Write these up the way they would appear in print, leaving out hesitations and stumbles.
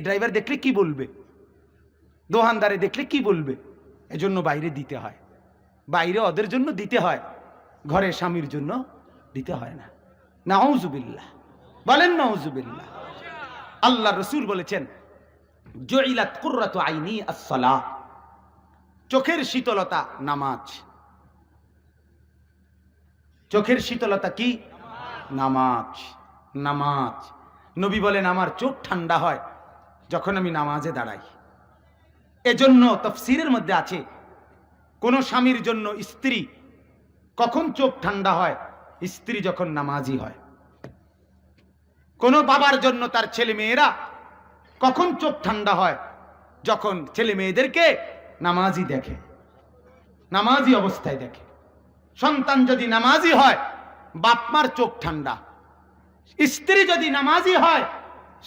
Driver দেখলে কি বলবে, দোকানদারে দেখলে কি বলবে, এজন্য বাইরে দিতে হয়। বাইরে ওদের জন্য দিতে হয়, ঘরে স্বামীর জন্য দিতে হয় না। নাউজুবিল্লাহ, বলেন নাউজুবিল্লাহ। আল্লাহ রসুল বলেছেন, জুইলাত কুররাতু আইনি আস-সালাহ, চোখের শীতলতা নামাজ। চোখের শীতলতা কি? নামাজ। নামাজ। নবী বলেন আমার চোখ ঠান্ডা হয় যখন আমি নামাজে দাঁড়াই। এজন্য তাফসীরের মধ্যে আছে, কোন স্বামীর জন্য স্ত্রী কখন চোখ ঠান্ডা হয়? স্ত্রী যখন নামাজি হয়। কোন বাবার জন্য তার ছেলে মেয়েরা কখন চোখ ঠান্ডা হয়? যখন ছেলে মেয়েদেরকে নামাজি দেখে, নামাজি অবস্থায় দেখে। সন্তান যদি নামাজি হয়, বাপ মার চোখ ঠান্ডা। স্ত্রী যদি নামাজি হয়,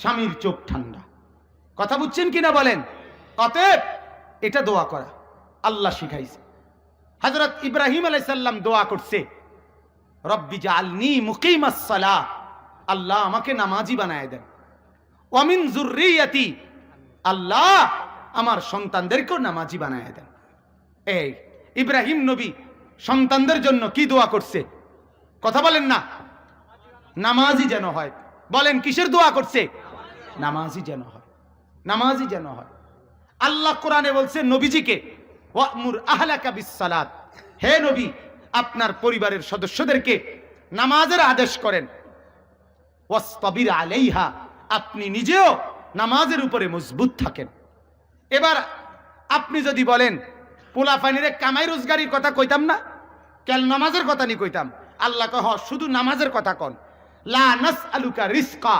স্বামীর চোখ ঠান্ডা। কথা বুঝছেন কিনা বলেন? অতএব এটা দোয়া করা আল্লাহ শিখাইছে। হযরত ইব্রাহিম আলাইহিস সালাম দোয়া করছে, রব্বি জাআলনি মুকিমাস সালাহ, আল্লাহ আমাকে নামাজি বানায় দেন। ওয়া মিন যুররিয়াতি, আল্লাহ আমার সন্তানদেরকেও নামাজি বানায় দেন। এই ইব্রাহিম নবী সন্তানদের জন্য কি দোয়া করছে? কথা বলেন না। নামাজি যেন হয়। বলেন কিসের দোয়া করছে? নামাজি যেন হয়, নামাজি যেন হয়। আল্লাহ কোরআনে বলছে নবীজিকে, ওয়া'মুর আহলাকা বিস-সালাত, হে নবী আপনার পরিবারের সদস্যদেরকে নামাজের আদেশ করেন। ওয়াসতাবির আলাইহা, আপনি নিজেও নামাজের উপরে মজবুত থাকেন। এবার আপনি যদি বলেন পোলাপানিরে কামাই রোজগারির কথা কইতাম না, কেন নামাজের কথা নি কইতাম? আল্লাহ কহ শুধু নামাজের কথা কন। লা নাসআলুকা রিজকা,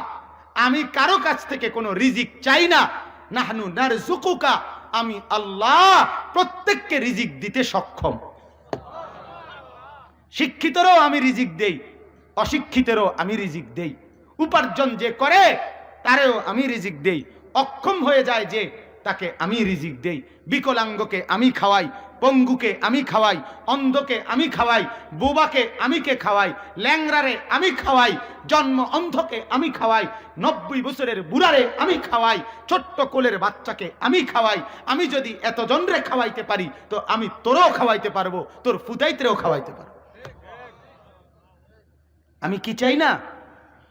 আমি কারো কাছ থেকে কোনো রিজিক চাই না। নাহনু নারযুকুকা, আমি আল্লাহ প্রত্যেককে রিজিক দিতে সক্ষম। শিক্ষিতরও আমি রিজিক দেই, অশিক্ষিতেরও আমি রিজিক দেই। উপার্জন যে করে তারেও আমি রিজিক দেই। অক্ষম হয়ে যায় যে, তাকে আমি রিজিক দেই। বিকলাঙ্গকে আমি খাওয়াই, পঙ্গুকে আমি খাওয়াই, অন্ধকে আমি খাওয়াই, বোবাকে আমি কে খাওয়াই, ল্যাংরারে আমি খাওয়াই, জন্ম অন্ধকে আমি খাওয়াই, 90 বছরের বুড়ারে আমি খাওয়াই, ছোট্ট কোলের বাচ্চাকে আমি খাওয়াই। আমি যদি এত জনরে খাওয়াইতে পারি, তো আমি তোরও খাওয়াইতে পারবো, তোর ফুতাইতেও খাওয়াইতে পারবো। আমি কি চাই না?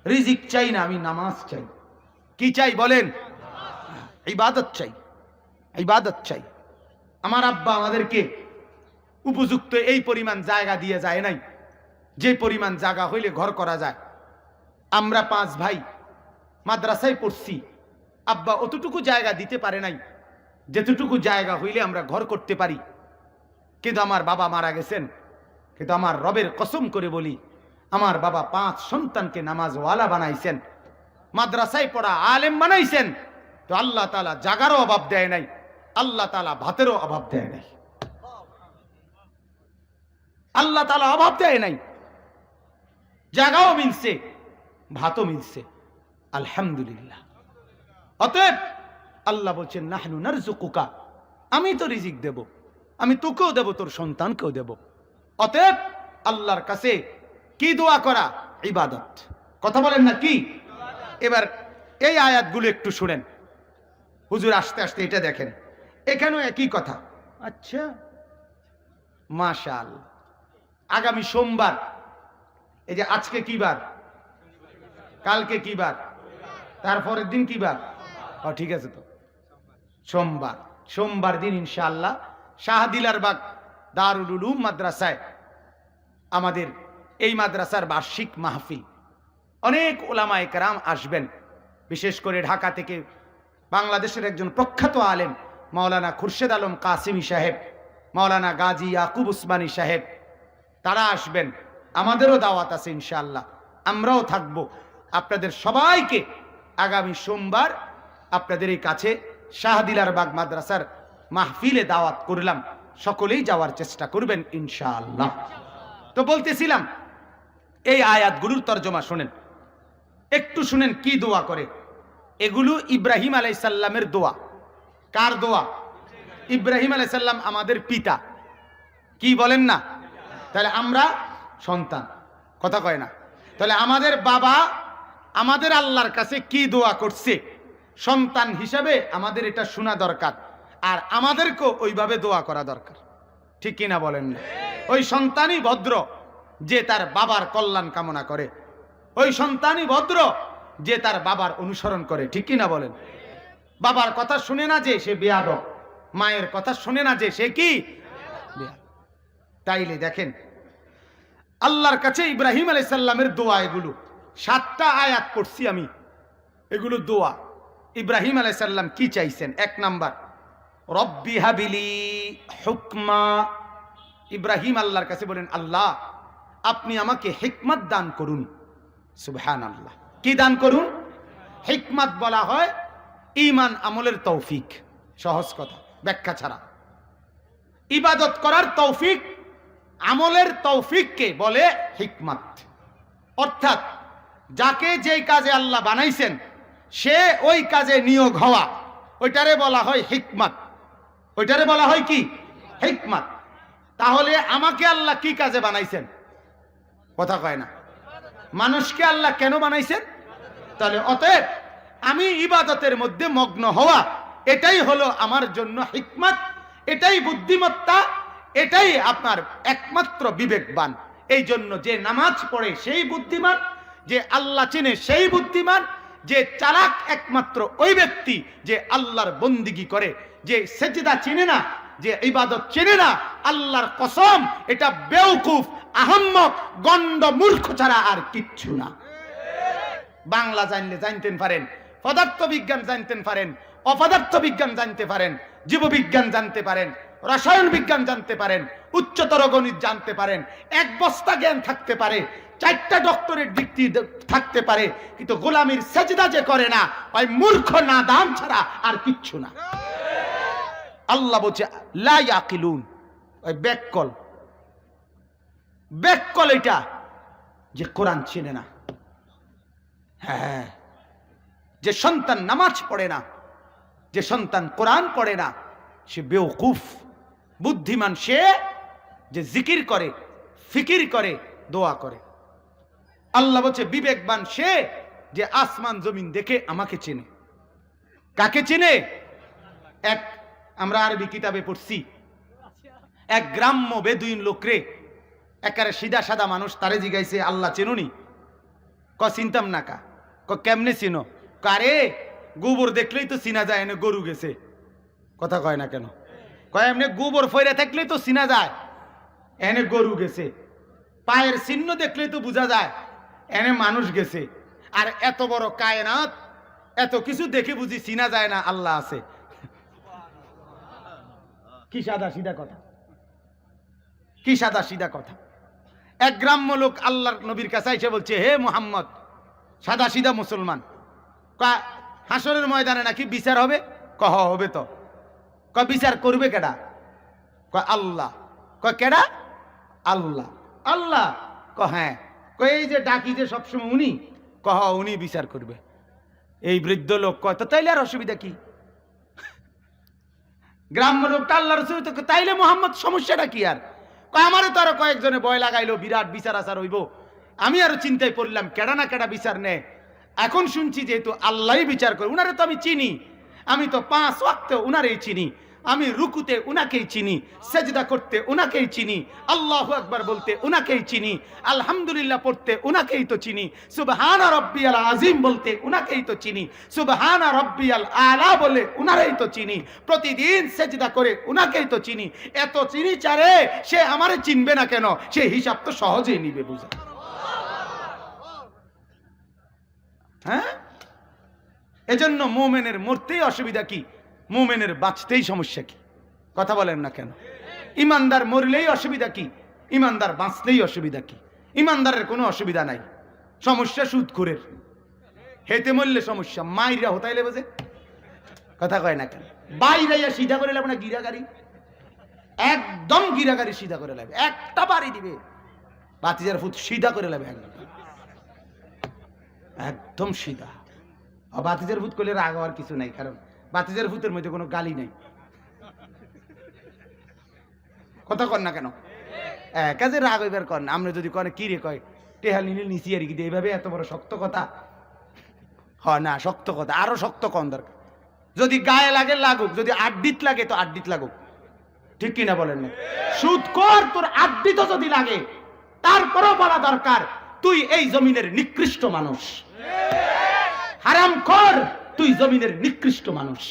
রিজিক চাই না, আমি নামাজ চাই। কি চাই বলেন? ইবাদত চাই, ইবাদত চাই। আমার আব্বা আমাদেরকে উপযুক্ত এই পরিমাণ জায়গা দিয়ে যায় নাই, যে পরিমাণ জায়গা হইলে ঘর করা যায়। আমরা 5 ভাই মাদ্রাসায় পড়ছি, আব্বা অতটুকু জায়গা দিতে পারে নাই যেতটুকু জায়গা হইলে আমরা ঘর করতে পারি। কিন্তু আমার বাবা মারা গেছেন, কিন্তু আমার রবের কসম করে বলি, আমার বাবা 5 সন্তানকে নামাজওয়ালা বানাইছেন, মাদ্রাসায় পড়া আলেম বানাইছেন। তো আল্লাহ তাআলা জাগারও অভাব দেয় নাই, আল্লাহ তাআলা ভাতেরও অভাব দেয় নাই। আল্লাহ তাআলা অভাব দেয় নাই, জাগাও মিলছে, ভাতও মিলছে, আলহামদুলিল্লাহ। অতএব আল্লাহ বলছেন নাহনু নারযুকুকা, আমি তো রিজিক দেব, আমি তোকেও দেব, তোর সন্তানকেও দেব। অতএব আল্লাহর কাছে কি দোয়া করা? ইবাদত। কথা বলেন না কি? এবার এই আয়াতগুলো একটু শুনেন। হুজুর আস্তে আস্তে এটা দেখেন, এখানেও একই কথা। আচ্ছা, মাশাআল্লাহ। আগামী সোমবার, এই যে আজকে কি বার, কালকে কি বার, তারপরের দিন কি বার? ও ঠিক আছে, তো সোমবার। সোমবার দিন ইনশাআল্লাহ শাহদিলারবাগ দারুল উলুম মাদ্রাসায় আমাদের এই মাদ্রাসার বার্ষিক মাহফিল। অনেক ওলামায়ে কেরাম আসবেন, বিশেষ করে ঢাকা থেকে বাংলাদেশের একজন প্রখ্যাত আলেম মাওলানা খুরশেদ আলম কাসিমি সাহেব, মাওলানা গাজী ইয়াকুব উসমানী সাহেব, তারা আসবেন। আমাদেরও দাওয়াত আছে ইনশাআল্লাহ, আমরাও থাকব। আপনাদের সবাইকে আগামী সোমবার আপনাদের এই কাছে শাহদিলারবাগ মাদ্রাসার মাহফিলে দাওয়াত করলাম, সকলেই যাওয়ার চেষ্টা করবেন ইনশাআল্লাহ। তো বলতেছিলাম এই আয়াতগুলোর তরজমা শুনেন, একটু শুনেন কি দোয়া করে। এগুলো ইব্রাহিম আলাইহিস সালামের দোয়া। কার দোয়া? ইব্রাহিম আলাইহিস সালাম আমাদের পিতা, কি বলেন না? তাহলে আমরা সন্তান, কথা কয় না? তাহলে আমাদের বাবা আমাদের আল্লাহর কাছে কি দোয়া করছে? সন্তান হিসাবে আমাদের এটা শোনা দরকার, আর আমাদেরকেও ওইভাবে দোয়া করা দরকার। ঠিক কিনা বলেন না? ওই সন্তানই ভদ্র যে তার বাবার কল্যাণ কামনা করে, ওই সন্তানই ভদ্র যে তার বাবার অনুসরণ করে। ঠিক কিনা বলেন? বাবার কথা শুনে না যে সে বেয়াদব, মায়ের কথা শুনে না যে সে কি বেয়াদব। তাইলে দেখেন আল্লাহর কাছে ইব্রাহিম আলাইহিস সালামের দোয়া, এগুলো 7টা আয়াত পড়ছি আমি, এগুলো দোয়া। ইব্রাহিম আলাইহিস সালাম কি চাইছেন? 1 নাম্বার, রব্বি হাবিলি হুকমা। ইব্রাহিম আল্লাহর কাছে বলেন, আল্লাহ আপনি আমাকে হিকমত দান করুন। সুবহানাল্লাহ। কি দান করুন? হিকমত বলা হয় ঈমান আমলের তৌফিক। সহজ কথা, ব্যাখ্যা ছাড়া। ইবাদত করার তৌফিক, আমলের তৌফিককে বলে হিকমত। অর্থাৎ যাকে যেই কাজে আল্লাহ বানাইছেন সে ওই কাজে নিয়োগ হওয়া, ওইটারে বলা হয় হিকমত। ওইটারে বলা হয় কি? হিকমত। তাহলে আমাকে আল্লাহ কি কাজে বানাইছেন? কথা কয় না। মানুষকে আল্লাহ কেন বানাইছেন? তাহলে অতএব আমি ইবাদতের মধ্যে মগ্ন হওয়া, এটাই হলো আমার জন্য হিকমত, এটাই বুদ্ধিমত্তা, এটাই আপনার একমাত্র বিবেকবান। এই জন্য যে নামাজ পড়ে সেই বুদ্ধিমান, যে আল্লাহ চেনে সেই বুদ্ধিমান, যে চালাক একমাত্র ওই ব্যক্তি যে আল্লাহর বন্দিগি করে, যে সেজদা চেনে না, যে ইবাদত চেনে না, আল্লাহর কসম এটা বেওকুফ, আহম্মক, গন্ড মূর্খ ছাড়া আর কিচ্ছু না। বাংলা জানলে জানতেন পারেন, পদার্থ বিজ্ঞান জানতেন পারেন, অপদার্থ বিজ্ঞান জানতে পারেন, জীববিজ্ঞান জানতে পারেন, রসায়ন বিজ্ঞান জানতে পারেন, উচ্চতর গণিত জানতে পারেন, 1 বস্তা জ্ঞান থাকতে পারে, 4টা ডক্টরেট ডিগ্রি থাকতে পারে, কিন্তু গোলামির সেজদা যে করে না, ওই মূর্খ নাদান ছাড়া আর কিচ্ছু না। আল্লাহ বলছে লা ইয়াকিলুন, ওই ব্যাককল, ব্যাককল এটা যে কোরআন চেনে না। হ্যাঁ, যে সন্তান নামাজ পড়ে না, যে সন্তান কোরআন পড়ে না, সে বেওকুফ। বুদ্ধিমান সে যে জিকির করে, ফিকির করে, দোয়া করে। আল্লাহ বলছে বিবেকবান সে যে আসমান জমিন দেখে আমাকে চেনে। কাকে চেনে? আমরা আরবি কিতাবে পড়ছি, এক গ্রাম্য বেদুইন লোকরে, একেবারে সিধা সাদা মানুষ, তারে জিগাইছে আল্লাহ চেনুনি? চিনতাম না। কেমনে চিনো? কারে গোবর দেখলেই তো চিনা যায়, এনে গরু গেছে। কথা কয় না কেন? এমনি গোবর ফইরা থাকলেই তো চিনা যায়, এনে গরু গেছে। পায়ের চিহ্ন দেখলেই তো বোঝা যায় এনে মানুষ গেছে। আর এত বড় কায়নাত, এত কিছু দেখে বুঝি চিনা যায় না আল্লাহ আছে? কি সাদা সিধা কথা, কি সাদা সিধা কথা। এক গ্রাম্য লোক আল্লাহর নবীর কাছে এসে বলছে, হে মুহাম্মদ, সাদা সিধা মুসলমান, হাসরের ময়দানে নাকি বিচার হবে? হবে তো। বিচার করবে কেডা? আল্লাহ। কেডা? আল্লাহ। আল্লাহ? হ্যাঁ। এই যে ডাকি যে সবসময় উনি, উনি বিচার করবে। এই বৃদ্ধ লোক কয়, তো তাইলে আর অসুবিধা কি? গ্রাম্য লোকটা আল্লাহ রসুল, তাইলে মোহাম্মদ সমস্যাটা কি? আর আমারও তো আরো কয়েকজনে ভয় লাগাইলো, বিরাট বিচার আচার হইব। আমি আরো চিন্তায় পড়লাম কেডা না কেডা বিচার নেয়। এখন শুনছি যেহেতু আল্লাহই বিচার করে, উনারে তো আমি চিনি, আমি তো 5 ওয়াক্ত উনারেই চিনি, আমি রুকুতে উনাকেই চিনি, সেজদা করতে উনাকেই চিনি, আল্লাহু আকবার বলতে উনাকেই চিনি, আলহামদুলিল্লাহ পড়তে উনাকেই তো চিনি, সুবহানা রাব্বিয়াল আযীম বলতে উনাকেই তো চিনি, সুবহানা রাব্বিয়াল আলা বলে উনারেই তো চিনি, প্রতিদিন সেজদা করে উনাকেই তো চিনি। এত চিনি চারে, সে আমারে চিনবে না কেন? সে হিসাব তো সহজেই নিবে, বুঝা? হ্যাঁ, এজন্য মুমিনের মরতেই অসুবিধা কি? মুমিনের বাঁচতেই সমস্যা কি? কথা বলেন না কেন? ইমানদার মরলেই অসুবিধা কি? ইমানদার বাঁচতেই অসুবিধা কি? ইমানদারের কোনো অসুবিধা নাই, সমস্যা সুদখোরের। হেতে মরলে সমস্যা, মাইরা হতাইলে বোঝে। কথা কয় না কেন? বাইরাইয়া সিধা করে লাগবে না গিরাগাড়ি, একদম গিরাগাড়ি সিধা করে লাগবে, একটা বাড়ি দিবে, বাতিজার ফুট সিধা করে লাগবে, একদম সিধা। বাতিজার ভূত করলে রাগ হওয়ার কিছু নাই, কারণ বাতিজার ভূতের মধ্যে কোনো গালি নাই। কথা কর না কেন? কাজে রাগ হইবার কর না। আমরা যদি করে কি রে কয় টেহা নিলে নিচি আর কি, এইভাবে এত বড় শক্ত কথা হয় না, শক্ত কথা, আরো শক্ত কম দরকার। যদি গায়ে লাগে লাগুক, যদি আড্ডিত লাগে তো আড্ডিত লাগুক, ঠিক কিনা বলেন না? সুদখোর তোর আড্ডিত যদি লাগে তারপরেও বলা দরকার তুই এই জমিনের নিকৃষ্ট মানুষ। হারামখোর তুই জমিনের নিকৃষ্ট মানুষ।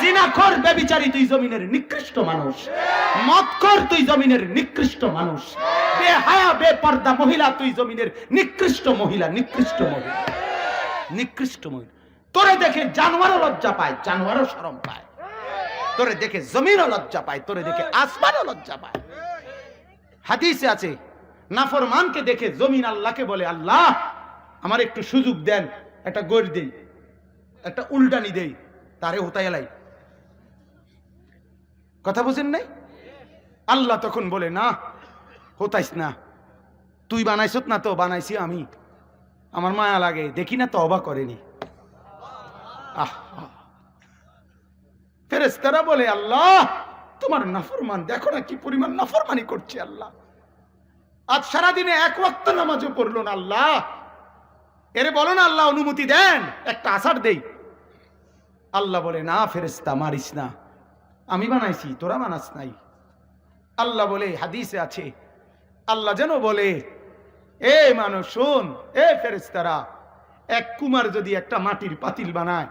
জিনাখোর ব্যভিচারী তুই জমিনের নিকৃষ্ট মানুষ। মদখোর তুই জমিনের নিকৃষ্ট মানুষ। বেহায়া বেপর্দা মহিলা তুই জমিনের নিকৃষ্ট মহিলা, নিকৃষ্ট মহিলা, নিকৃষ্ট মহিলা। তোরে দেখে জানোয়ারও লজ্জা পায়, জানোয়ারও শরম পায়। তোরে দেখে জমিনও লজ্জা পায়, তোরে দেখে আসমানও লজ্জা পায়। হাদিসে আছে নাফরমানকে দেখে জমিন আল্লাহকে বলে, আল্লাহ আমার একটু সুযোগ দেন, একটা গড় দেই, একটা উল্টানি দেই, তারে হোতায় লাই। কথা বুঝেন নাই? আল্লাহ তখন বলে, না হোতাইস না, তুই বানাইছত না তো, বানাইছি আমি, আমার মায়া লাগে, দেখি না তওবা করেনি। ফেরেশতারা বলে, আল্লাহ তোমার নাফরমান দেখো না কি পরিমাণ নাফরমানি করছে। আল্লাহ আজ সারাদিনে এক ওয়াক্ত নামাজও পড়লো না, আল্লাহ এরে বলো না আল্লাহ অনুমতি দেন, একটা আসার দেই। আল্লাহ বলে, না ফেরেশতা মারিস না, আমি বানাইছি, তোরা বানাস নাই। আল্লাহ বলে, হাদিসে আছে আল্লাহ যেন বলে, এ মানুষ শোন, এ ফেরেশতারা, এক কুমার যদি একটা মাটির পাতিল বানায়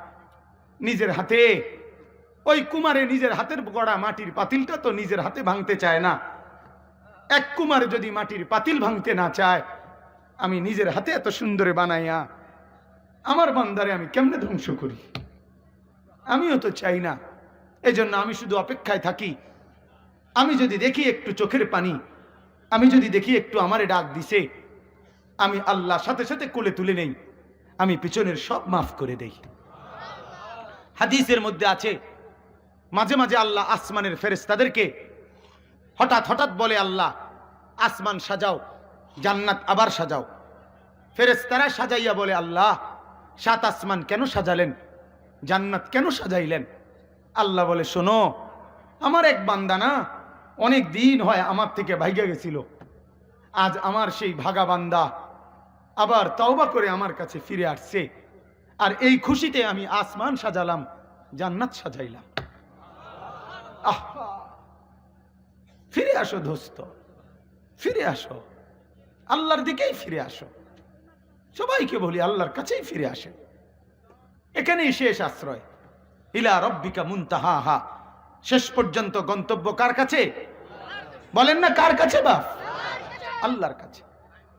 নিজের হাতে, ওই কুমারে নিজের হাতের গড়া মাটির পাতিলটা তো নিজের হাতে ভাঙতে চায় না। এক কুমার যদি মাটির পাতিল ভাঙতে না চায়, আমি নিজের হাতে এত সুন্দরে বানাইয়া আমার বান্দারে আমি কেমনে ধ্বংস করি? আমিও তো চাই না। এজন্য আমি শুধু অপেক্ষায় থাকি। আমি যদি দেখি একটু চোখের পানি, আমি যদি দেখি একটু আমারে ডাক দিছে, আমি আল্লাহ সাথে সাথে কোলে তুলে নেই, আমি পিছনের সব মাফ করে দেই। হাদিসের মধ্যে আছে মাঝে মাঝে আল্লাহ আসমানের ফেরেশতাদেরকে হঠাৎ হঠাৎ বলে, আল্লাহ আসমান সাজাও, জান্নাত আবার সাজাও। ফেরেশতারা সাজাইয়া বলে, আল্লাহ সাত আসমান কেন সাজালেন, জান্নাত কেন সাজাইলেন? আল্লাহ বলে, শোনো, আমার এক বান্দা না অনেক দিন হয় আমার থেকে ভাইগা গেছিল, আজ আমার সেই ভাগা বান্দা আবার তওবা করে আমার কাছে ফিরে আসছে, আর এই খুশিতে আমি আসমান সাজালাম, জান্নাত সাজাইলাম। ফিরে আসো দোস্ত, ফিরে আসো, আল্লাহর দিকেই ফিরে আসো। সবাইকে বলি আল্লাহর কাছেই ফিরে আসে, এখানেই শেষ আশ্রয়। ইলা রব্বিকা মুনতাহাহা, শেষ পর্যন্ত গন্তব্য কার কাছে? বলেন না কার কাছে? বাপ আল্লাহর কাছে।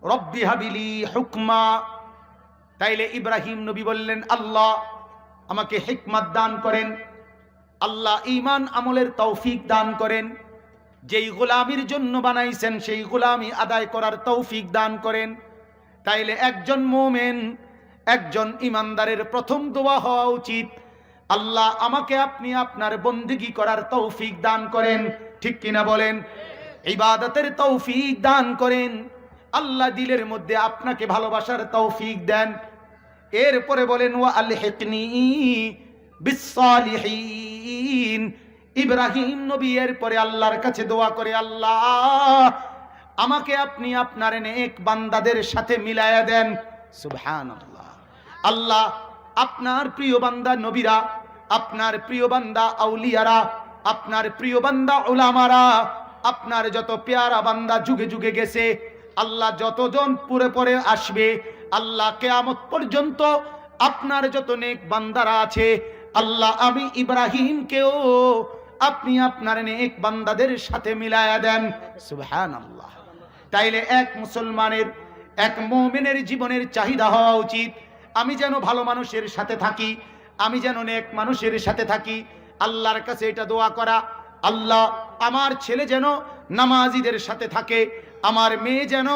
রব্বি হাবিলি হুকমা, তাইলে ইব্রাহিম নবী বললেন, আল্লাহ আমাকে হিকমত দান করেন, আল্লাহ ঈমান আমলের তৌফিক দান করেন, যেই গোলামির জন্য বানাইছেন সেই গোলামি আদায় করার তৌফিক দান করেন। তাইলে একজন মুমিন, একজন ইমানদারের প্রথম দোয়া হওয়া উচিত, আল্লাহ আমাকে আপনি আপনার বন্দেগী করার তৌফিক দান করেন, ঠিক কিনা বলেন? ইবাদতের তৌফিক দান করেন, আল্লাহ দিলের মধ্যে আপনাকে ভালোবাসার তৌফিক দেন। এরপরে বলেন, ওয়া আলহিকনি বিসসালিহিন। ইব্রাহিম নবী এরপরে আল্লাহর কাছে দোয়া করে, আল্লাহ আমাকে আপনি আপনার নেক বান্দাদের সাথে মিলায়া দেন। সুবহানাল্লাহ। আল্লাহ আপনার প্রিয় বান্দা নবীরা, আপনার প্রিয় বান্দা আউলিয়ারা, আপনার প্রিয় বান্দা উলামারা, আপনার যত পেয়ারা বান্দা যুগে যুগে গেছে, আল্লাহ যতজন পুরে পরে আসবে, আল্লাহ কিয়ামত পর্যন্ত আপনার যত নেক বান্দারা আছে, আল্লাহ আমি ইব্রাহিমকেও আপনি আপনার নেক বান্দাদের সাথে মিলায়া দেন। সুবহানাল্লাহ। তাইলে এক মুসলমানের, এক মুমিনের জীবনের চাহিদা হওয়া উচিত, আমি যেন ভালো মানুষের সাথে থাকি, আমি যেন নেক মানুষের সাথে থাকি। আল্লাহর কাছে এটা দোয়া করা, আল্লাহ আমার ছেলে যেন নামাজিদের সাথে থাকে, আমার মেয়ে যেন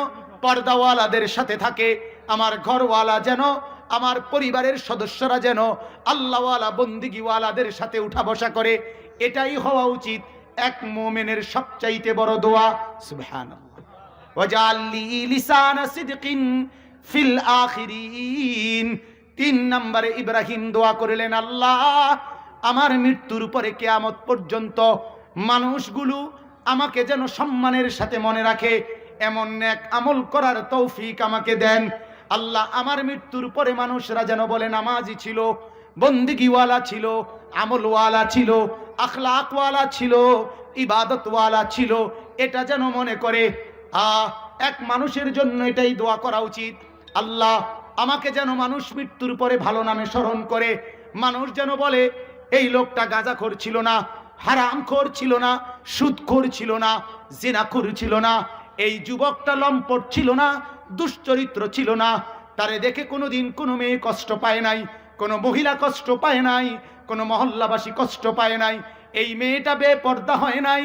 পর্দাওয়ালাদের সাথে থাকে, আমার ঘরওয়ালা যেন, আমার পরিবারের সদস্যরা যেন আল্লাহওয়ালা বন্দিগিওয়ালাদের সাথে উঠা বসা করে। এটাই হওয়া উচিত এক মুমিনের সবচাইতে বড় দোয়া। সুবহানাল্লাহ। ওয়াজআললি লিসানা সিদকিন ফিল আখিরিন। 3 নম্বরে ইব্রাহিম দোয়া করলেন, আল্লাহ আমার মৃত্যুর পরে কিয়ামত পর্যন্ত মানুষগুলো আমাকে যেন সম্মানের সাথে মনে রাখে, এমন নেক আমল করার তৌফিক আমাকে দেন। আল্লাহ আমার মৃত্যুর পরে মানুষরা যেন বলে নামাজি ছিল, বন্দিগিওয়ালা ছিল, আমলওয়ালা ছিল, আখলাকওয়ালা ছিল, ইবাদতওয়ালা ছিল, এটা যেন মনে করে। এক মানুষের জন্য এটাই দোয়া করা উচিত, আল্লাহ আমাকে যেন মানুষ মৃত্যুর পরে ভালো নামে স্মরণ করে। মানুষ যেন বলে এই লোকটা গাঁজাখোর ছিল না, হারামখোর ছিল না, সুদখোর ছিল না, জিনাখোর ছিল না, এই যুবকটা লম্পট ছিল না, দুশ্চরিত্র ছিল না, তারে দেখে কোনোদিন কোনো মেয়ে কষ্ট পায় নাই, কোনো মহিলা কষ্ট পায় নাই, কোনো মহল্লাবাসী কষ্ট পায় নাই, এই মেয়েটা বেপর্দা হয় নাই,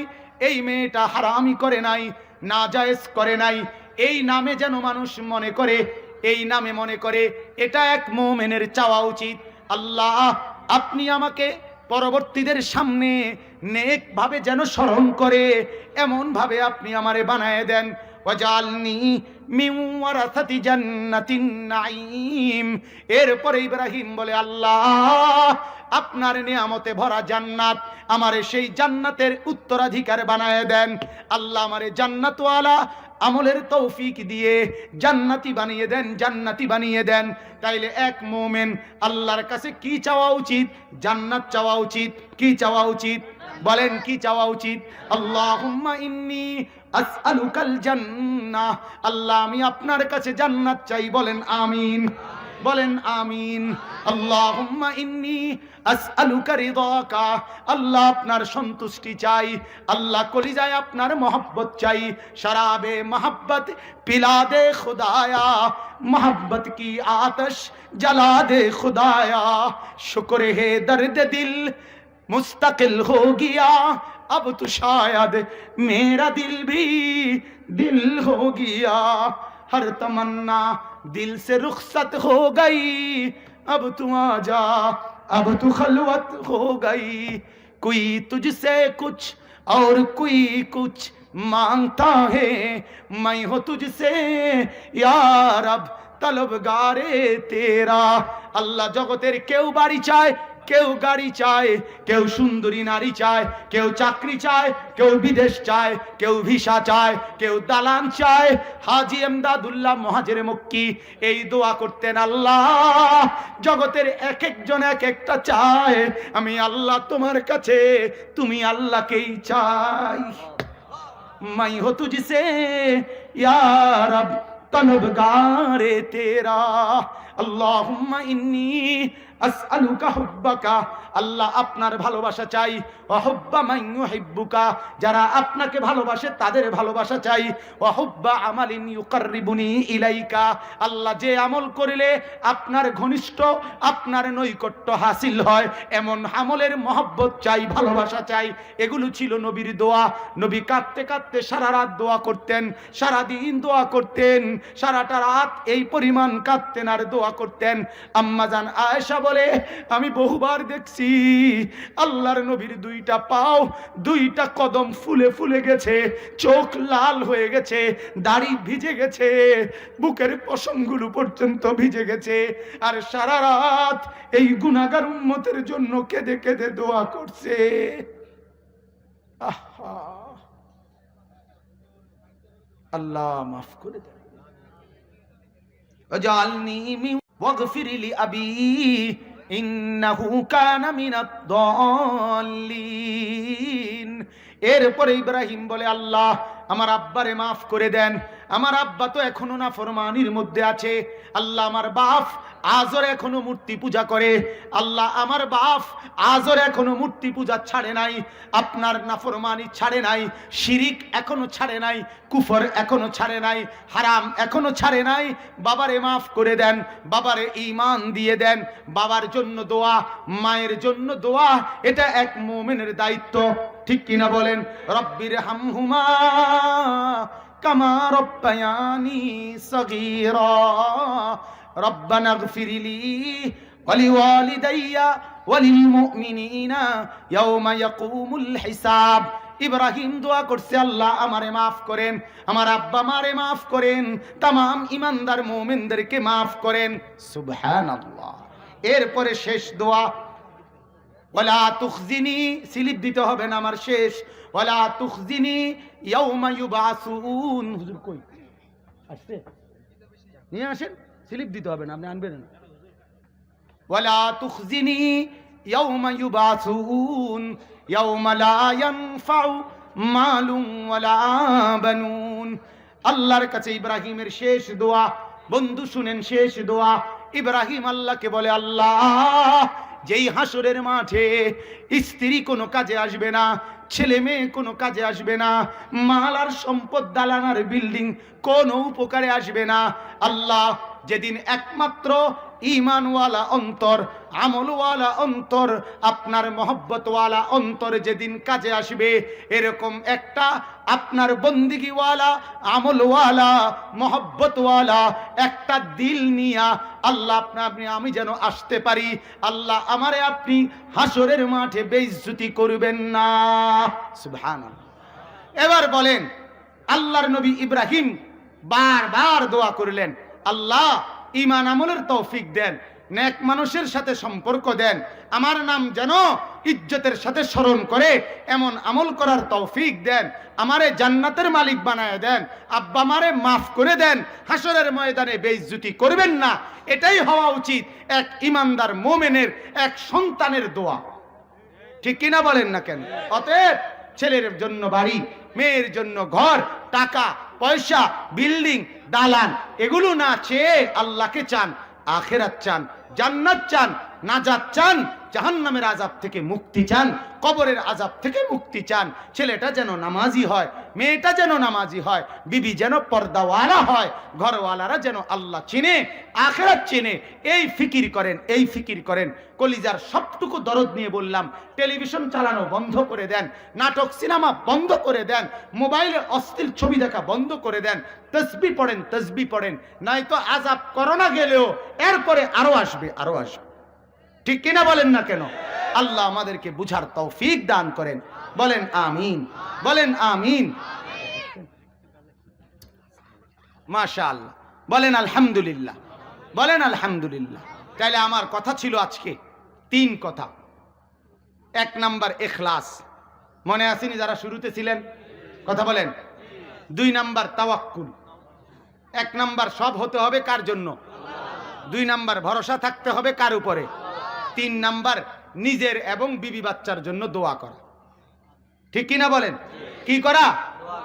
এই মেয়েটা হারামি করে নাই, নাজায়েজ করে নাই, এই নামে যেন মানুষ মনে করে, এই নামে মনে করে। এটা এক মুমিনের চাওয়া উচিত। আল্লাহ আপনি আমাকে পরবর্তীদের সামনে নেক ভাবে যেন স্মরণ করে, এমন ভাবে আপনি আমারে বানায় দেন। ওয়াজআলনি মিন ওয়ারাসাতি জান্নাতিন নাঈম। এরপরে ইব্রাহিম বলে আল্লাহ আপনার নিয়ামতে ভরা জান্নাত, আমারে সেই জান্নাতের উত্তরাধিকার বানায় দেন। আল্লাহ আমারে জান্নাতওয়ালা আমলের তৌফিক দিয়ে জান্নাতি বানিয়ে দেন, জান্নাতি বানিয়ে দেন। তাইলে এক মুমিন আল্লাহর কাছে কি চাওয়া উচিত? জান্নাত চাওয়া উচিত। কি চাওয়া উচিত? বলেন কি চাওয়া উচিত? আল্লাহুম্মা ইন্নী আসআলুকাল জান্নাহ। আল্লাহ আমি আপনার কাছে জান্নাত চাই। বলেন আমিন, বলেন আমিন। আল্লাহুম্মা ইন্নী আসআলুকা রিদাকা। আল্লাহ আপনার সন্তুষ্টি চাই, আল্লাহ কলিজায় আপনার মোহব্বত চাই। শরাবে মোহব্বত পিলা দে খুদায়া, मोहब्बत की आतश जला दे खुदाया, शुक्र है दर्द दिल मुस्तकिल हो गया, अब तो शायद मेरा दिल भी दिल हो गया, हर तमन्ना दिल से रुखसत हो गई, अब तू आजा, अब तू खलवत हो गई, कोई तुझसे कुछ और कोई कुछ मांगता है, मैं हो तुझसे यार अब तलबगारे तेरा। अल्लाह जगतेर केउ बाड़ी चाय, কেউ গাড়ি চায়, কেউ সুন্দরী নারী চায়, কেউ চাকরি চায়, কেউ বিদেশ চায়, কেউ ভিসা চায়, কেউ দালান চায়। হাজী এমদাদুল্লাহ মুহাজিরে মক্কি এই দোয়া করতেন, আল্লাহ জগতের এক একজন এক একটা চায়, আমি আল্লাহ তোমার কাছে, তুমি আল্লাহকেই চাই। मैं हो तुझसे या रब तलबगारे तेरा, अल्लाहुम्मा इन्नी আসআলুকা হুব্বাকা। আল্লাহ আপনার ভালোবাসা চাই। ওয়া হুব্বা মান ইউহিব্বুকা, যারা আপনাকে ভালোবাসে তাদের ভালোবাসা চাই। ওয়া হুব্বা আমালিন ইউকাররিবুনি ইলাইকা, আল্লাহ যে আমল করিলে আপনার ঘনিষ্ঠ, আপনার নৈকট্য হাসিল হয়, এমন আমলের মহব্বত চাই, ভালোবাসা চাই। এগুলো ছিল নবীর দোয়া। নবী কাঁদতে কাঁদতে সারা রাত দোয়া করতেন, সারা দিন দোয়া করতেন, সারাটা রাত এই পরিমাণ কাঁদতেন আর দোয়া করতেন। আম্মা জান আয়েশা বলে আমি বহুবার দেখছি আল্লাহর নবীর দুইটা পাও, দুইটা কদম ফুলে ফুলে গেছে, চোখ লাল হয়ে গেছে, দাড়ি ভিজে গেছে, বুকের পশমগুলো পর্যন্ত ভিজে গেছে, আর সারা রাত এই গুনাহগার উম্মতের জন্য কেঁদে কেঁদে দোয়া করছে। আহা, আল্লাহ মাফ করে দেন। ওয়াজআলনি মিন ওয়াগফির লি আবি ইন্নাহু কানা মিনাদ দাল্লিন। এরপরে ইব্রাহিম বলে আল্লাহ আমার আব্বারে মাফ করে দেন, আমার আব্বা তো এখনো নাফরমানির মধ্যে আছে। আল্লাহ আমার বাপ আজর এখনো মূর্তি পূজা করে, আল্লাহ আমার বাপ আজর এখনো মূর্তি পূজা ছাড়ে নাই, আপনার নাফরমানি ছাড়ে নাই, শিরিক এখনো ছাড়ে নাই, কুফর এখনো ছাড়ে নাই, হারাম এখনো ছাড়ে নাই। বাবারে মাফ করে দেন, বাবারে ঈমান দিয়ে দেন। বাবার জন্য দোয়া, মায়ের জন্য দোয়া, এটা এক মুমিনের দায়িত্ব, ঠিক কিনা বলেন? রব্বির হামহুমা কামা রব্বায়ানি সগীরা, রব্বানা গফিরলি ওয়ালিওয়ালিদাইয়া ওয়ালিল মুমিনিনা ইয়াওমা ইয়াকুমুল হিসাব। ইব্রাহিম দোয়া করছে আল্লাহ আমারে মাফ করেন, আমার আব্বা মারে মাফ করেন, তামাম ইমানদার মুমিনদেরকে মাফ করেন। সুবহানাল্লাহ। এরপরে শেষ দোয়া, ওয়ালা তুখজিনি, স্লিপ দিতে হবে না, আমার শেষ। ওয়ালা তুখজিনি ইয়াউমা ইউবাসুন। হুজুর কই আসছে? নিয়ে আসেন। স্লিপ দিতে হবে না, আপনি আনবেন না। ওয়ালা তুখজিনি ইয়াউমা ইউবাসুন ইয়াউমা লা ইয়ানফাউ মালুন ওয়ালা বানুন। আল্লাহর কাছে ইব্রাহিমের শেষ দোয়া, বন্ধু শুনেন শেষ দোয়া। ইব্রাহিম আল্লাহকে বলে, আল্লাহ যেই হাসরের মাঠে স্ত্রী কোনো কাজে আসবে না, ছেলে মেয়ে কোনো কাজে আসবে না, মাল আর সম্পদ দালানার বিল্ডিং কোনো উপকারে আসবে না, আল্লাহ যেদিন একমাত্র ঈমানওয়ালা অন্তর, আমলওয়ালা অন্তর, আপনার মহব্বতওয়ালা অন্তর যেদিন কাজে আসবে, এরকম একটা আপনার বন্দিগিওয়ালা, আমলওয়ালা, মহব্বতওয়ালা একটা দিল নিয়া আল্লাহ আপনি আমি যেন আসতে পারি। আল্লাহ আমারে আপনি হাসরের মাঠে বেইজ্জতি করবেন না। সুবহানাল্লাহ। এবার বলেন, আল্লাহর নবী ইব্রাহিম বারবার দোয়া করলেন, আল্লাহ ঈমান আমলের তৌফিক দেন, নেক মানুষের সাথে সম্পর্ক দেন, আমার নাম যেন ইজ্জতের সাথে স্মরণ করে এমন আমল করার তৌফিক দেন, আমারে জান্নাতের মালিক বানায় দেন, আব্বা আমারে মাফ করে দেন, হাসরের ময়দানে বেইজ্জতি করবেন না। এটাই হওয়া উচিত এক ঈমানদার মুমিনের, এক সন্তানের দোয়া। ঠিক কিনা বলেন না কেন? অতএব ছেলের জন্য বাড়ি, মেয়ের জন্য ঘর, টাকা পয়সা, বিল্ডিং, দালান এগুলো না চেয়ে আল্লাহকে চান, আখিরাত চান, জান্নাত চান, নাজাত চান, জাহান্নামের আযাব থেকে মুক্তি চান, কবরের আযাব থেকে মুক্তি চান। ছেলেটা যেন নামাজি হয়, মেয়েটা যেন নামাজি হয়, বিবি যেন পর্দাওয়ালা হয়, ঘরওয়ালারা যেন আল্লাহ চিনে, আখিরাত চিনে। এই ফিকির করেন, এই ফিকির করেন। কলিজার সবটুকু দরদ নিয়ে বললাম, টেলিভিশন চালানো বন্ধ করে দেন, নাটক সিনেমা বন্ধ করে দেন, মোবাইলে অশ্লীল ছবি দেখা বন্ধ করে দেন, তসবিহ পড়েন, তসবিহ পড়েন, নয়তো আযাব করোনা গেলেও এরপরে আরো আসবে, আরো আসবে। ঠিক কিনা বলেন না কেন? আল্লাহ আমাদেরকে বুঝার তৌফিক দান করেন। বলেন আমিন, বলেন আমিন। মাশাআল্লাহ, বলেন আলহামদুলিল্লাহ, বলেন আলহামদুলিল্লাহ। তাহলে আমার কথা ছিল আজকে 3 কথা। 1 নাম্বার ইখলাস, মনে আসেনি যারা শুরুতে ছিলেন? কথা বলেন। 2 নাম্বার তাওয়াক্কুল। 1 নাম্বার সব হতে হবে কার জন্য? 2 নাম্বার ভরসা থাকতে হবে কার উপরে? 3 নাম্বার নিজের এবং বিবি বাচ্চার জন্য দোয়া করা। ঠিক কিনা বলেন? কি করা?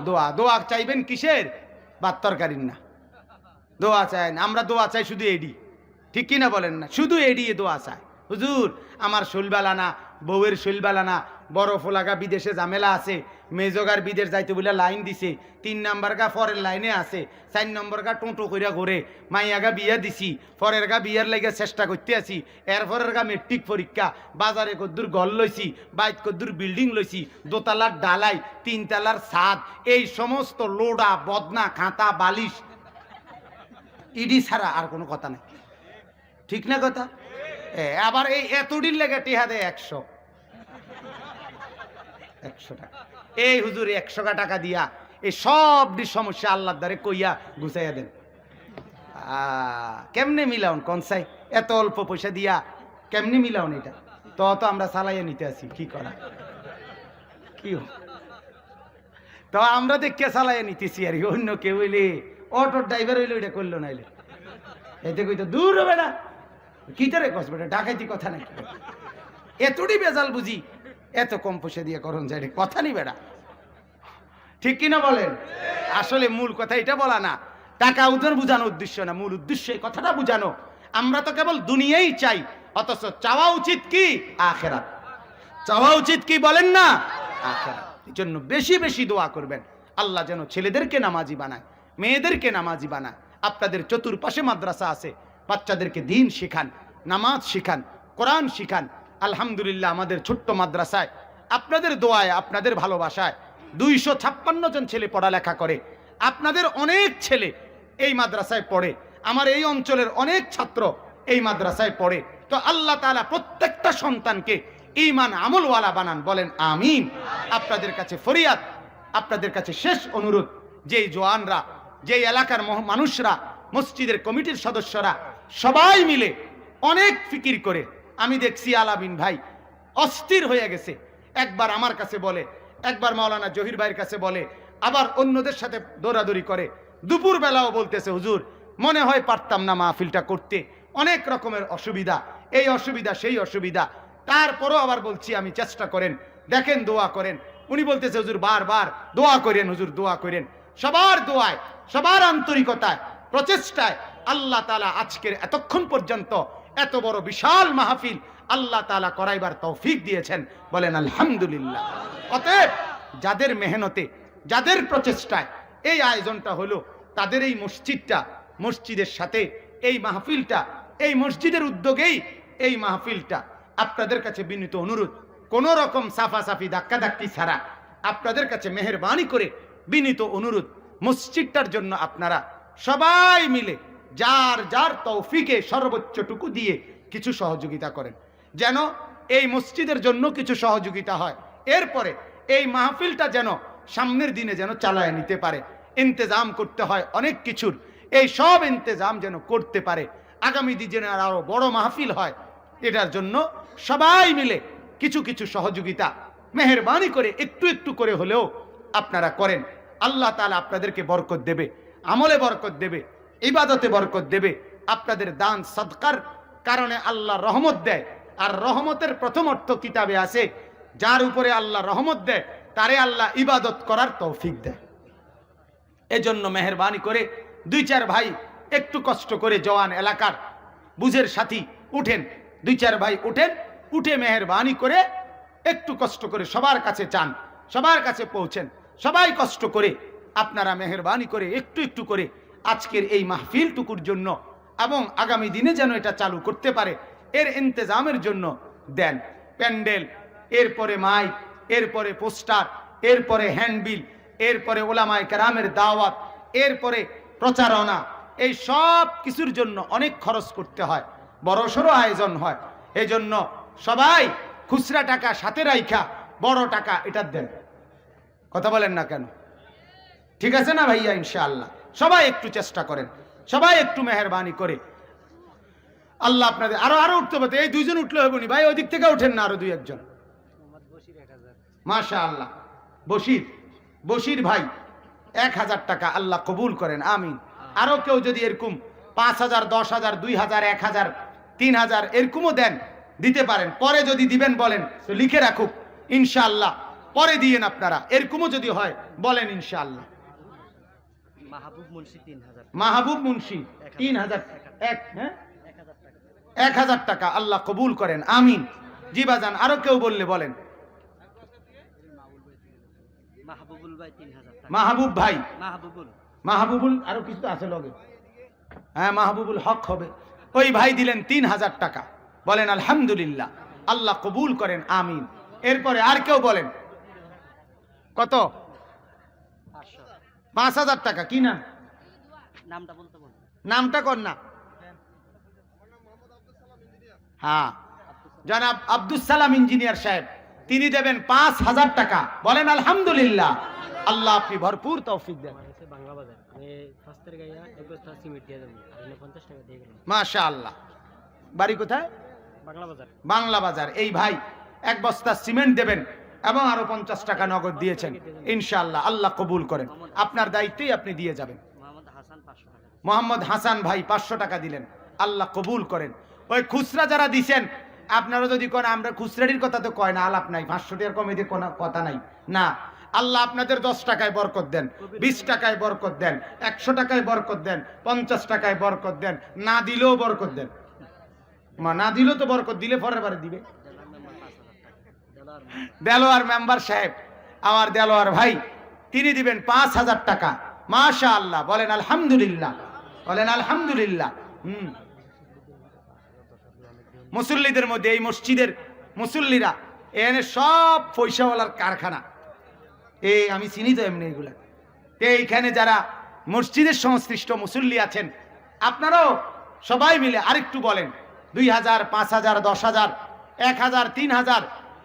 দোয়া। দোয়া চাইবেন কিসের? ভাত তরকারির না। দোয়া চাই না, আমরা দোয়া চাই শুধু এডি। ঠিক কিনা বলেন না? শুধু এডিয়ে দোয়া চাই। হুজুর আমার শৈলবালা না, বউয়ের শৈলবালা না, বড় ফোলাগা বিদেশে ঝামেলা আছে, মেজগার বিদেশ যাইতে বলে লাইন দিছে, 3 নাম্বার গা ফরের লাইনে আছে, 4 নম্বর গা টোটো কইরা ঘুরে, মাইয়াগা বিয়া দিছি, ফরের গা বিয়ার লাগে চেষ্টা করতে আছি, এরপরের গা মেট্রিক পরীক্ষা, বাজারে কদ্দুর ঘর লইছি, বাইত কদ্দুর বিল্ডিং লইছি, দোতলার ডালাই, 3 তলার ছাদ, এই সমস্ত লোডা বদনা খাতা বালিশ ইডি ছাড়া আর কোনো কথা নাই। ঠিক না কথা? আবার এই এতদিন লেগে টিহা দেয় 100 টাকা। এই হুজুর 100 টাকা দিয়া এই সবটি সমস্যা আল্লাহর দ্বারে কইয়া গুছাইয়া দেন। কেমনে মিলাউন কনসাই? এত অল্প পয়সা দিয়া কেমনে মিলাউন? এটা তো আমরা চালাইয়া নিতে আসি, কি করা? কি তো আমরা দেখে চালাইয়া নিতেছি আর অন্য কেউ হইলে, অটোর ড্রাইভার হইলে ওইটা করলো না, হইলে এতে কইতো দূর হবে না, কি তারে কস বেটা, ডাকাইতি কথা নাকি? এতটি বেজাল বুঝি, এত কম পয়সা দিয়ে করুন যায়, কথা নি বেটা। ঠিক কিনা বলেন? আসলে মূল কথা এটা বলা না, টাকা উদ্ধার বুঝানো উদ্দেশ্য না, মূল উদ্দেশ্য এই কথাটা বুঝানো। আমরা তো কেবল দুনিয়াই চাই, অথচ চাওয়া উচিত কি? আখিরাত। চাওয়া উচিত কি বলেন না? আখিরাত। এই জন্য বেশি বেশি দোয়া করবেন, আল্লাহ যেন ছেলেদেরকে নামাজি বানায়, মেয়েদেরকে নামাজি বানায়। আপনাদের চতুর্পাশে মাদ্রাসা আছে, বাচ্চাদেরকে দিন শিখান, নামাজ শিখান, কোরআন শিখান। আলহামদুলিল্লাহ আমাদের ছোট্ট মাদ্রাসায় আপনাদের দোয়ায়, আপনাদের ভালোবাসায় 256 জন ছেলে পড়ালেখা করে। আপনাদের অনেক ছেলে এই মাদ্রাসায় পড়ে, আমার এই অঞ্চলের অনেক ছাত্র এই মাদ্রাসায় পড়ে। তো আল্লাহ তাআলা প্রত্যেকটা সন্তানকে ঈমান আমলওয়ালা বানান। বলেন আমিন। আপনাদের কাছে ফরিয়াদ, আপনাদের কাছে শেষ অনুরোধ, যেই জওয়ানরা, যেই এলাকার মানুষরা, মসজিদের কমিটির সদস্যরা সবাই মিলে অনেক ফিকির করে, আমি দেখছি আলামিন ভাই অস্থির হয়ে গেছে, একবার আমার কাছে বলে, একবার মাওলানা জহির ভাইয়ের কাছে বলে, আবার অন্যদের সাথে দৌড়াদৌড়ি করে, দুপুর বেলাও বলতেছে হুজুর মনে হয় পারতাম না মাহফিলটা করতে, অনেক রকমের অসুবিধা, এই অসুবিধা সেই অসুবিধা, তারপরও আবার বলছি আমি চেষ্টা করেন, দেখেন দোয়া করেন। উনি বলতেছে হুজুর বারবার দোয়া করেন, হুজুর দোয়া করেন। সবার দোয়ায়, সবার আন্তরিকতায়, প্রচেষ্টায় আল্লাহ তাআলা আজকের এতক্ষণ পর্যন্ত এত বড় বিশাল মাহফিল আল্লাহ তাআলা করাইবার তৌফিক দিয়েছেন, বলেন আলহামদুলিল্লাহ। অতএব যাদের মেহনতে, যাদের প্রচেষ্টায় এই আয়োজনটা হলো, তাদের এই মসজিদটা, মসজিদের সাথে এই মাহফিলটা, এই মসজিদের উদ্যোগেই এই মাহফিলটা, আপনাদের কাছে বিনীত অনুরোধ, কোন রকম সাফাসাফি ধাক্কাধাক্কি ছাড়া আপনাদের কাছে মেহেরবানি করে বিনীত অনুরোধ, মসজিদটার জন্য আপনারা সবাই মিলে যার যার তৌফিকে সর্বোচ্চটুকু দিয়ে কিছু সহযোগিতা করেন, যেন এই মসজিদের জন্য কিছু সহযোগিতা হয়। এরপরে এই মাহফিলটা যেন সামনের দিনে যেন চালায় নিতে পারে, ইন্তজাম করতে হয় অনেক কিছুর, এই সব ইন্তজাম যেন করতে পারে, আগামী দিনে আরো বড় মাহফিল হয়, এটার জন্য সবাই মিলে কিছু কিছু সহযোগিতা মেহেরবানি করে একটু একটু করে হলেও আপনারা করেন। আল্লাহ তাআলা আপনাদেরকে বরকত দেবে, আমলে বরকত দেবে, ইবাদতে বরকত দেবে। আপনাদের দান সদকার কারণে আল্লাহ রহমত দেয়, আর রহমতের প্রথম অর্থ কিতাবে আছে, যার উপরে আল্লাহ রহমত দেয় তারে আল্লাহ ইবাদত করার তৌফিক দেয়। এজন্য মেহেরবানি করে দুই চার ভাই একটু কষ্ট করে জওয়ান এলাকার বুঝের সাথী উঠেন, দুই চার ভাই উঠেন, উঠে মেহেরবানি করে একটু কষ্ট করে সবার কাছে চান, সবার কাছে পৌঁছেন, সবাই কষ্ট করে আপনারা মেহেরবানি করে একটু একটু করে আজকের এই মাহফিলটুকুর জন্য এবং আগামী দিনে যেন এটা চালু করতে পারে এর ইন্তজামের জন্য দেন। প্যান্ডেল, এরপরে মাইক, এরপরে পোস্টার, এরপরে হ্যান্ডবিল, এরপরে ওলামায়ে কেরামের দাওয়াত, এরপরে প্রচারণা, এই সব কিছুর জন্য অনেক খরচ করতে হয়, বড়সড় আয়োজন হয়। এই জন্য সবাই খুচরা টাকা সাথে রাইখা বড় টাকা এটা দেন। কথা বলেন না কেন? ঠিক আছে না ভাইয়া? ইনশাআল্লাহ সবাই একটু চেষ্টা করেন, সবাই একটু মেহেরবানি করে। আল্লাহ আপনাদের আরো আরো উঠতে পারতে, এই দুইজন উঠলে হবে নি ভাই, ওই দিক থেকে উঠেন না, আরো দুই একজন। মাশাআল্লাহ, বশির, বশির ভাই 1000 টাকা, আল্লাহ কবুল করেন, আমিন। আরো কেউ যদি এরকম 5000, 10,000, 2000, 1000, 3000 এরকমও দেন, দিতে পারেন। পরে যদি দিবেন বলেন তো লিখে রাখুক, ইনশাআল্লাহ পরে দিয়েন আপনারা। এরকমও যদি হয় বলেন ইনশাআল্লাহ। মাহবুব মুন্সি 3000, মাহবুব মুন্সি 3000, 1000 টাকা, আল্লাহ কবুল করেন, আমিন। জি বাজান, আরো কেউ বললে বলেন। মাহবুবুল ভাই 3000 টাকা, মাহবুব ভাই, মাহবুবুল আরো কিছু আছে লগে, হ্যাঁ মাহবুবুল হক হবে, ওই ভাই দিলেন 3000 টাকা, বলেন আলহামদুলিল্লাহ, আল্লাহ কবুল করেন, আমিন। এরপরে আর কেউ বলেন কত? 5000 টাকা। কি নাম? নামটা বলতে বল, নামটা কর না। হ্যাঁ, জনাব আব্দুস সালাম ইঞ্জিনিয়ার সাহেব, তিনি দেবেন 5000 টাকা, বলেন আলহামদুলিল্লাহ, আল্লাহ আপনি ভরপুর তৌফিক দেন। মাশাআল্লাহ। বাড়ি কোথায়? বাংলা বাজার। এই ভাই 1 বস্তা সিমেন্ট দেবেন এবং আরো 50 টাকা নগদ দিয়েছেন, ইনশাআল্লাহ আল্লাহ কবুল করেন, আপনার দায়িত্বেই আপনি দিয়ে যাবেন। মোহাম্মদ হাসান ভাই 500 টাকা দিলেন, আল্লাহ কবুল করেন। ওই খুচরা যারা দিছেন আপনারা যদি কোন আমরা খুচরাটির কথা তো কয় না, আলাপ নাই, 500 টাকার কমে দিয়ে কোনো কথা নাই না। আল্লাহ আপনাদের 10 টাকায় বরকত দেন, 20 টাকায় বরকত দেন, 100 টাকায় বরকত দেন, 50 টাকায় বরকত দেন, না দিলেও বরকত দেন। না দিলেও তো বরকত, দিলে পরের বারে দিবে। দেলোয়ার মেম্বার সাহেব, আমার দেলোয়ার ভাই, তিনি দিবেন 5000 টাকা, মাশাআল্লাহ, বলেন আলহামদুলিল্লাহ, বলেন আলহামদুলিল্লাহ। মুসল্লিদের মধ্যে এই মসজিদের মুসল্লিরা এখানে সব পয়সাওয়ালার কারখানা, এই আমি চিনি তো এমনি এগুলা। এইখানে যারা মসজিদের সংশ্লিষ্ট মুসল্লি আছেন আপনারাও সবাই মিলে আরেকটু বলেন, 2000, 5000, 10,000, 1000, 3000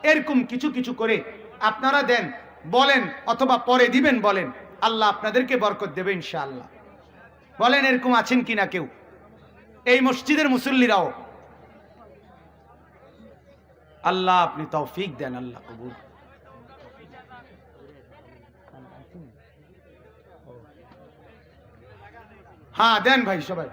এরকম কিছু কিছু করে আপনারা দেন, বলেন, অথবা পরে দিবেন বলেন, আল্লাহ আপনাদেরকে বরকত দেবে ইনশাআল্লাহ। বলেন এরকম আছেন কিনা কেউ? এই মসজিদের মুসল্লিরাও, আল্লাহ আপনি তৌফিক দেন, আল্লাহ কবুল। হ্যাঁ দেন ভাই সবাই।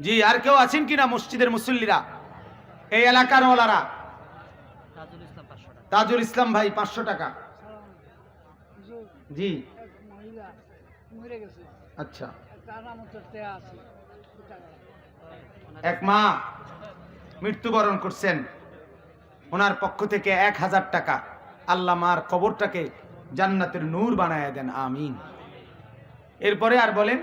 জি আর কেউ আছেন কিনা মসজিদের মুসল্লিরা, এই এলাকার ওলারা? তাজুল ইসলাম ভাই 500 টাকা। জি আচ্ছা, এক মা মৃত্যুবরণ করছেন, ওনার পক্ষ থেকে 1000 টাকা। আল্লাহ মার কবরটাকে জান্নাতের নূর বানায় দেন, আমিন। এরপরে আর বলেন।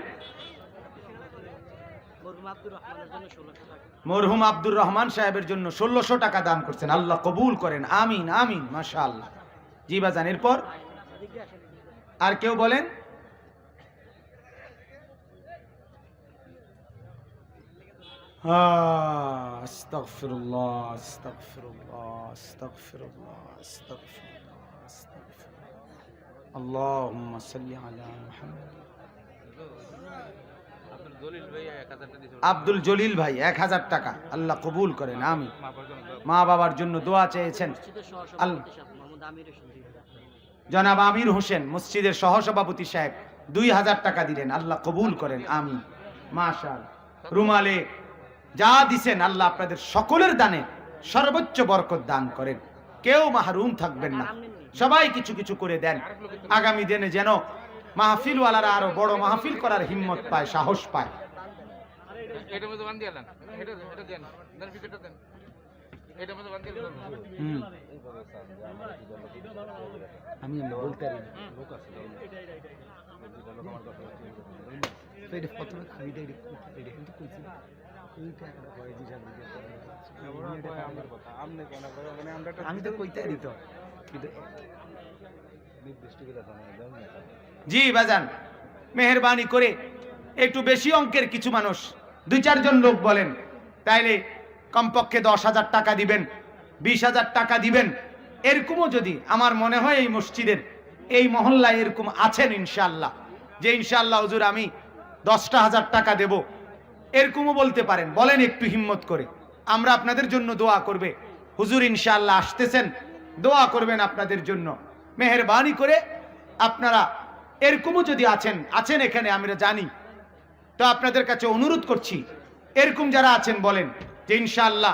মরহুম আব্দুর রহমান সাহেবের জন্য 1600 টাকা দান করছেন, আল্লাহ কবুল করেন, আমিন আমিন, মাশাআল্লাহ। জি বাজান, এরপর আর কেউ বলেন? আস্তাগফিরুল্লাহ আস্তাগফিরুল্লাহ আস্তাগফিরুল্লাহ আস্তাগফিরুল্লাহ আস্তাগফিরুল্লাহ। আল্লাহুম্মা সাল্লি আলা মুহাম্মাদ। আব্দুল জলিল ভাই 1000 টাকা, আল্লাহ কবুল করেন, আমিন। মা বাবার জন্য দোয়া চেয়েছেন। জনাব আমির হোসেন মসজিদের সহসভাপতি সাহেব 2000 টাকা দিলেন, আল্লাহ কবুল করেন, আমিন। মাশাআল্লাহ। রুমালে যা দিছেন আল্লাহ আপনাদের সকলের দানে সর্বোচ্চ বরকত দান করেন, কেউ মাহরুম থাকবেন না, সবাই কিছু কিছু করে দেন। আগামী দিনে যেন মাহফিলওয়ালারা আরো বড় মাহফিল করার হিম্মত পায়, সাহস পায়। আমি বলতে আমি তো কইতে দিত। জি বাজান, মেহেরবানি করে একটু বেশি অঙ্কের কিছু মানুষ 2-4 জন লোক বলেন, তাইলে কমপক্ষে 10,000 টাকা দিবেন, 20,000 টাকা দিবেন। এরকমও যদি আমার মনে হয় এই মসজিদের এই মহল্লায় এরকম আছেন ইনশাআল্লাহ, যে ইনশাআল্লাহ হুজুর আমি 10,000 টাকা দেব, এরকমও বলতে পারেন, বলেন একটু হিম্মত করে। আমরা আপনাদের জন্য দোয়া করবে, হুজুর ইনশাআল্লাহ আসতেছেন, দোয়া করবেন আপনাদের জন্য। মেহেরবানি করে আপনারা এরকমও যদি আছেন এখানে আমরা জানি, তো আপনাদের কাছে অনুরোধ করছি, এরকম যারা আছেন বলেন যে ইনশাআল্লাহ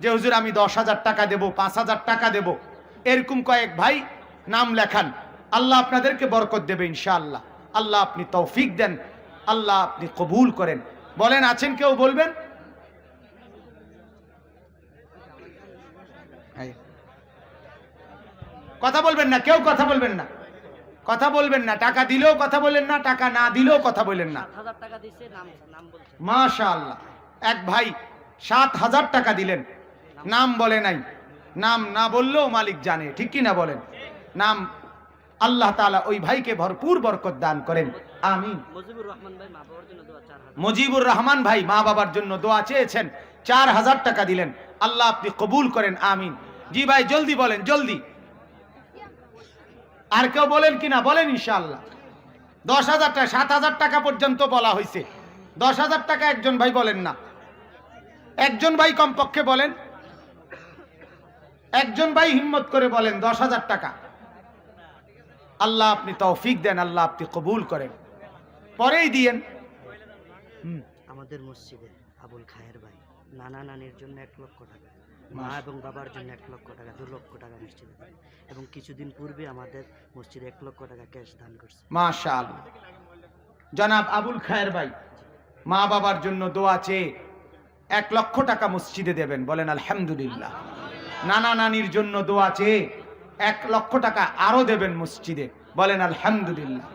যে হুজুর আমি 10,000 টাকা দেব, 5,000 টাকা দেব। এরকম কয়েক ভাই নাম লেখান, আল্লাহ আপনাদেরকে বরকত দেবে ইনশাআল্লাহ। আল্লাহ আপনি তৌফিক দেন, আল্লাহ আপনি কবুল করেন। বলেন আছেন কেউ? বলবেন। কথা বলবেন না, কেউ কথা বলবেন না, কথা বলবেন না। টাকা দিলেও কথা বলেন না, টাকা না দিলেও কথা বলেন না। মাশাআল্লাহ, এক ভাই 7,000 টাকা দিলেন, নাম বলে নাই। নাম না বললেও মালিক জানে, ঠিক কি না বলেন? নাম আল্লাহ তাআলা ওই ভাইকে ভরপুর বরকত দান করেন, আমিন। মুজিবুর রহমান ভাই মা বাবার জন্য দোয়া চেয়েছেন, 4,000 টাকা দিলেন, আল্লাহ আপনি কবুল করেন, আমিন। জি ভাই জলদি বলেন, জলদি। আর কেউ বলেন কিনা? বলেন ইনশাআল্লাহ। 10,000 টাকা, 7,000 টাকা পর্যন্ত বলা হয়েছে। 10,000 টাকা একজন ভাই বলেন না, একজন ভাই কমপক্ষে বলেন, একজন ভাই হিম্মত করে বলেন 10,000 টাকা। আল্লাহ আপনি তৌফিক দেন, আল্লাহ আপনি কবুল করেন, পরেই দিয়েন। আমাদের মসজিদে আবুল খায়ের ভাই নানা নানির জন্য 1 লক্ষ টাকা, মা এবং বাবার জন্য 1 লক্ষ টাকা, 2 লক্ষ টাকা মসজিদে দেন, এবং কিছুদিন পূর্বে আমাদের মসজিদে 1 লক্ষ টাকা ক্যাশ দান করছে। মাশাআল্লাহ। জনাব আবুল খায়ের ভাই মা বাবার জন্য দোয়া চেয়ে 1 লক্ষ টাকা মসজিদে দেবেন, বলেন আলহামদুলিল্লাহ। নানা নানির জন্য দোয়া চেয়ে 1 লক্ষ টাকা আরো দেবেন মসজিদে, বলেন আলহামদুলিল্লাহ।